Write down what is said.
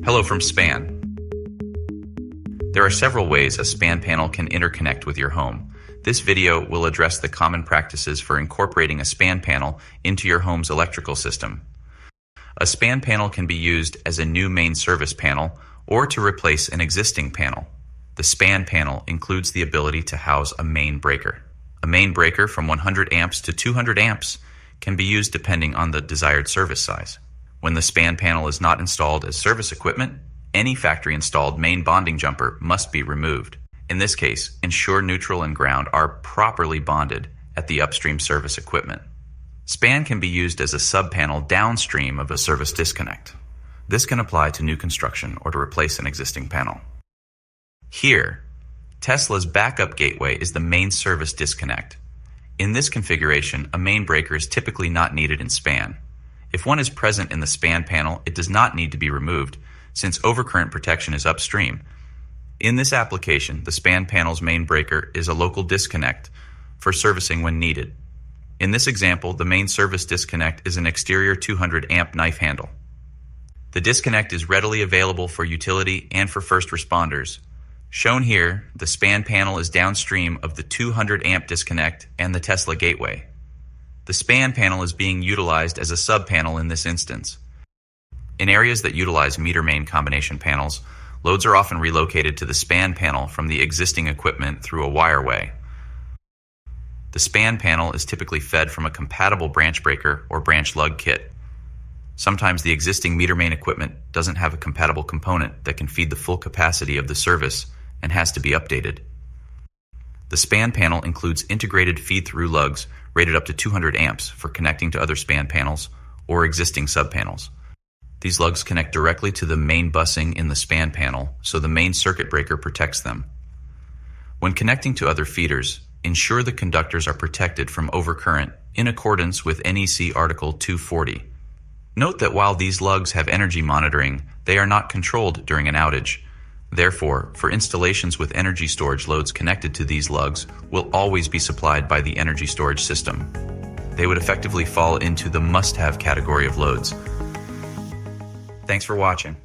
Hello from Span. There are several ways a span panel can interconnect with your home. This video will address the common practices for incorporating a span panel into your home's electrical system. A span panel can be used as a new main service panel or to replace an existing panel. The span panel includes the ability to house a main breaker. A main breaker from 100 amps to 200 amps can be used depending on the desired service size. When the span panel is not installed as service equipment, any factory-installed main bonding jumper must be removed. In this case, ensure neutral and ground are properly bonded at the upstream service equipment. Span can be used as a sub-panel downstream of a service disconnect. This can apply to new construction or to replace an existing panel. Here, Tesla's backup gateway is the main service disconnect. In this configuration, a main breaker is typically not needed in span. If one is present in the span panel, it does not need to be removed, since overcurrent protection is upstream. In this application, the span panel's main breaker is a local disconnect for servicing when needed. In this example, the main service disconnect is an exterior 200 amp knife handle. The disconnect is readily available for utility and for first responders. Shown here, the span panel is downstream of the 200 amp disconnect and the Tesla gateway. The span panel is being utilized as a sub-panel in this instance. In areas that utilize meter main combination panels, loads are often relocated to the span panel from the existing equipment through a wireway. The span panel is typically fed from a compatible branch breaker or branch lug kit. Sometimes the existing meter main equipment doesn't have a compatible component that can feed the full capacity of the service and has to be updated. The span panel includes integrated feed-through lugs rated up to 200 amps for connecting to other span panels or existing sub-panels. These lugs connect directly to the main busing in the span panel, so the main circuit breaker protects them. When connecting to other feeders, ensure the conductors are protected from overcurrent in accordance with NEC Article 240. Note that while these lugs have energy monitoring, they are not controlled during an outage. Therefore, for installations with energy storage loads connected to these lugs will always be supplied by the energy storage system. They would effectively fall into the must-have category of loads. Thanks for watching.